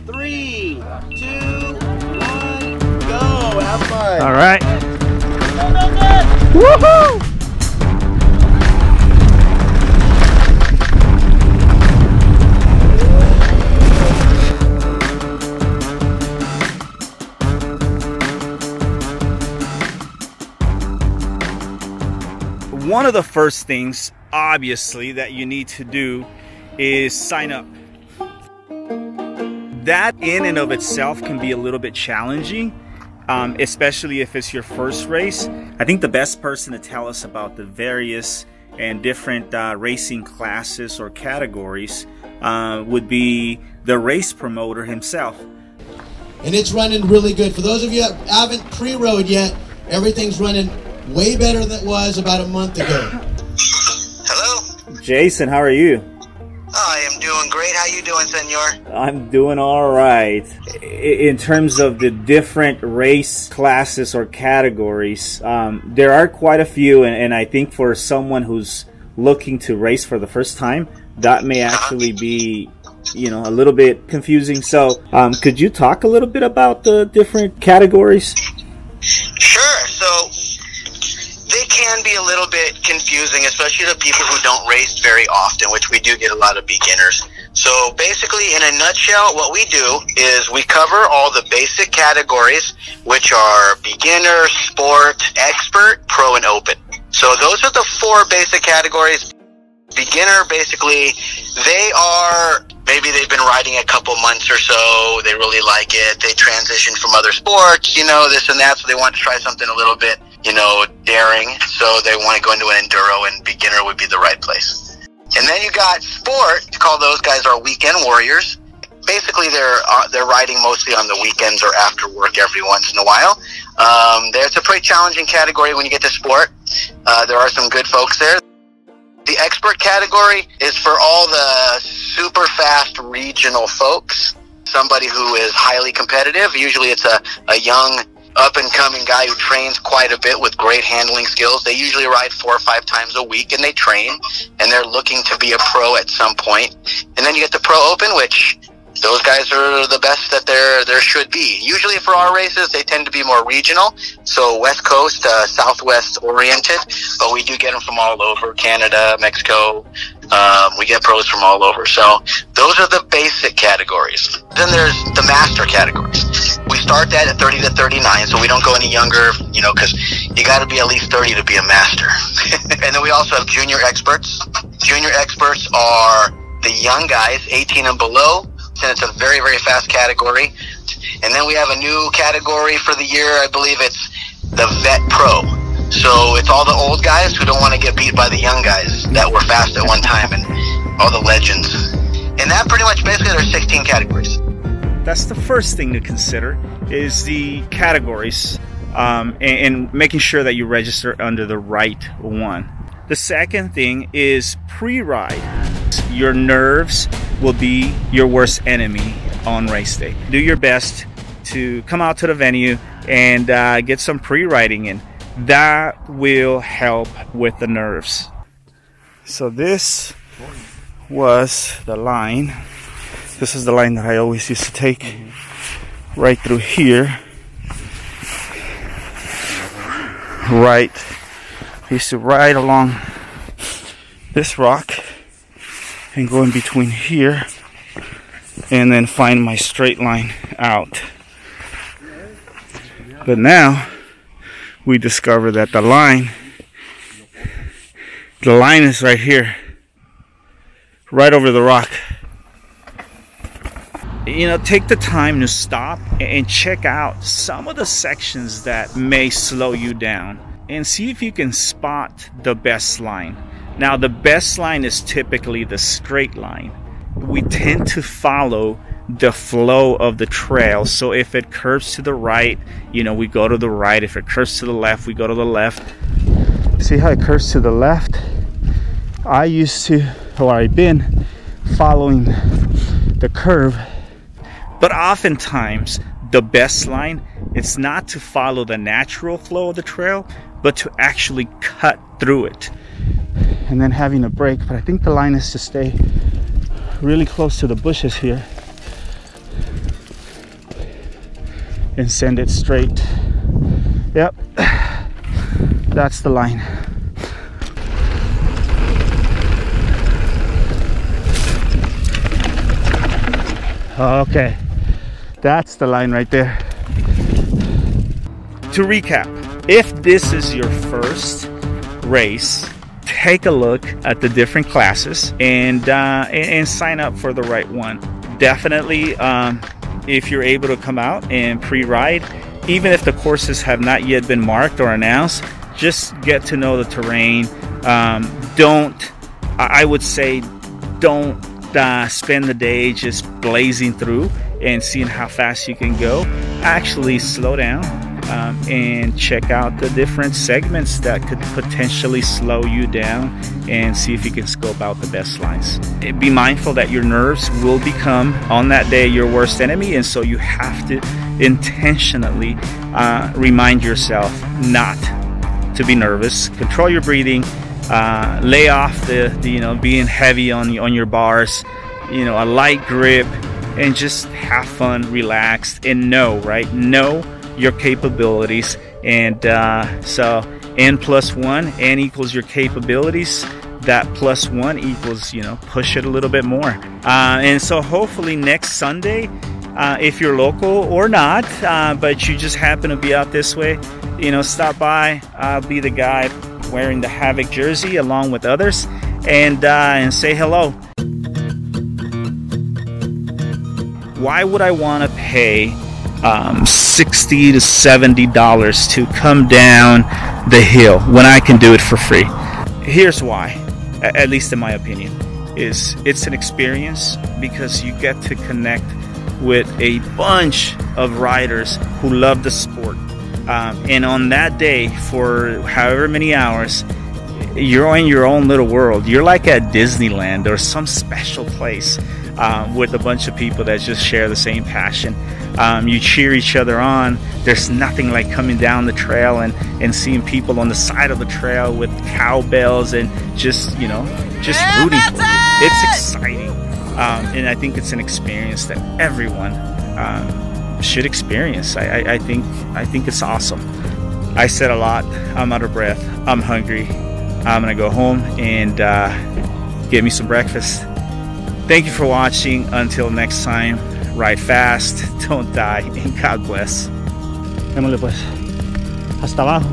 3, 2, 1, go. Have fun. All right. Woohoo! One of the first things, obviously, that you need to do is sign up. That in and of itself can be a little bit challenging, especially if it's your first race. I think the best person to tell us about the various and different racing classes or categories would be the race promoter himself. And it's running really good. For those of you that haven't pre-rode yet, everything's running way better than it was about a month ago. Hello? Jason, how are you? I am doing great. How you doing, senor? I'm doing all right. In terms of the different race classes or categories, there are quite a few, and I think for someone who's looking to race for the first time, that may actually be, you know, a little bit confusing. So, could you talk a little bit about the different categories? Sure. So, they can be a little bit confusing, especially to people who don't race very often, which we do get a lot of beginners. So basically, in a nutshell, what we do is we cover all the basic categories, which are beginner, sport, expert, pro, and open. So those are the 4 basic categories. Beginner, basically, they are, maybe they've been riding a couple months or so, they really like it, they transitioned from other sports, you know, this and that, so they want to try something a little bit, you know, daring, so they want to go into an enduro, and beginner would be the right place. And then you got sport, to call those guys our weekend warriors. Basically, they're riding mostly on the weekends or after work every once in a while. It's a pretty challenging category when you get to sport. There are some good folks there. The expert category is for all the super fast regional folks. Somebody who is highly competitive. Usually it's a young up-and-coming guy who trains quite a bit with great handling skills. They usually ride 4 or 5 times a week, and they train, and they're looking to be a pro at some point. And then you get the Pro Open, which those guys are the best that there should be. Usually for our races, they tend to be more regional, so West Coast, Southwest oriented, but we do get them from all over, Canada, Mexico. We get pros from all over. So those are the basic categories. Then there's the master categories. We start that at 30 to 39, so we don't go any younger, you know, because you got to be at least 30 to be a master. And then we also have junior experts. Junior experts are the young guys, 18 and below, and it's a very, very fast category. And then we have a new category for the year. I believe it's the Vet Pro. So it's all the old guys who don't want to get beat by the young guys that were fast at one time, and all the legends. And that pretty much, basically, there's 16 categories. That's the first thing to consider, is the categories, and making sure that you register under the right one. The second thing is pre-ride. Your nerves will be your worst enemy on race day. Do your best to come out to the venue and get some pre-riding in. That will help with the nerves. So this was the line. This is the line that I always used to take right through here. Right. I used to ride along this rock and go in between here and then find my straight line out. But now we discover that the line is right here, right over the rock. You know, take the time to stop and check out some of the sections that may slow you down and see if you can spot the best line. Now, the best line is typically the straight line. We tend to follow the flow of the trail. So if it curves to the right, you know, we go to the right. If it curves to the left, we go to the left. See how it curves to the left? I've been following the curve. But oftentimes, the best line, it's not to follow the natural flow of the trail, but to actually cut through it. And then having a break. But I think the line is to stay really close to the bushes here. and send it straight. Yep, that's the line. Okay, that's the line right there. To recap, if this is your first race, take a look at the different classes and sign up for the right one. Definitely, if you're able to come out and pre-ride, even if the courses have not yet been marked or announced, just get to know the terrain. I would say, don't spend the day just blazing through and seeing how fast you can go. Actually slow down and check out the different segments that could potentially slow you down, and see if you can scope out the best lines. Be mindful that your nerves will become on that day your worst enemy, and so you have to intentionally remind yourself not to be nervous. Control your breathing. Lay off the being heavy on your bars, a light grip, and just have fun, relaxed, and know your capabilities. And so N+1, N equals your capabilities. That +1 equals, push it a little bit more. And so hopefully next Sunday, if you're local or not, but you just happen to be out this way, stop by. I'll be the guy wearing the Havoc jersey along with others, and say hello. Why would I want to pay $60 to $70 to come down the hill when I can do it for free? Here's why, at least in my opinion, is it's an experience because you get to connect with a bunch of riders who love the sport. And on that day, for however many hours, you're in your own little world. You're like at Disneyland or some special place with a bunch of people that just share the same passion. You cheer each other on. There's nothing like coming down the trail and seeing people on the side of the trail with cowbells and just rooting for you. It's exciting. And I think it's an experience that everyone should experience. I think it's awesome. I said a lot. I'm out of breath. I'm hungry. I'm gonna go home and get me some breakfast. Thank you for watching. Until next time, ride fast, don't die, and God bless. Démosle pues. Hasta abajo.